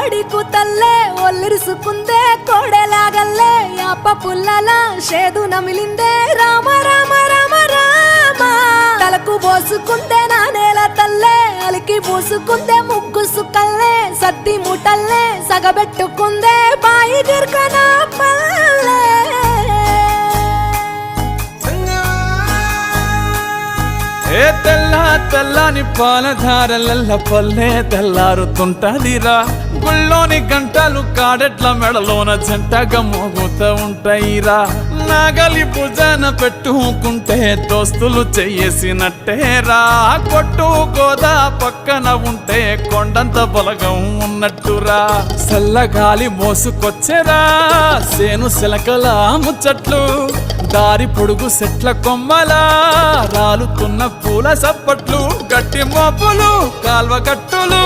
కోడి కూతల్లే ఒల్లిరుసుకుందే కోడెలాగల్లే యాప పుల్లల షేదు నమిలిందే రామ రామ రామ రామ తలకు పోసుకుందే నా నేల తల్లే అలికి పూసుకుందే ముగ్గు సుక్కల్లే సద్ది ముటల్లే సగబెట్టుకుందే బాయి గిర్కన పల్లె ఏ తెల్ల తెల్లని పాలధారలల్ల పల్లె తెల్లారుతుంటదిరా గుళ్ళోని గంటలు కాడెట్ల మెడలోన జంటగా మోగుతూ ఉంటాయిరా నాగలి భుజాన పెట్టుకుంటే దోస్తులు చెయ్యేసినట్టేరా కొట్టు గోదా పక్కన ఉంటే కొండంత బలగం ఉన్నట్టురా చల్లగాలి మోసుకొచ్చెరా సేను సిలకల ముచ్చట్లు దారి పొడుగు సెట్ల కొమ్మలా రాలుతున్న పూల సప్పట్లు గట్టి మోపులు కాల్వ గట్టులు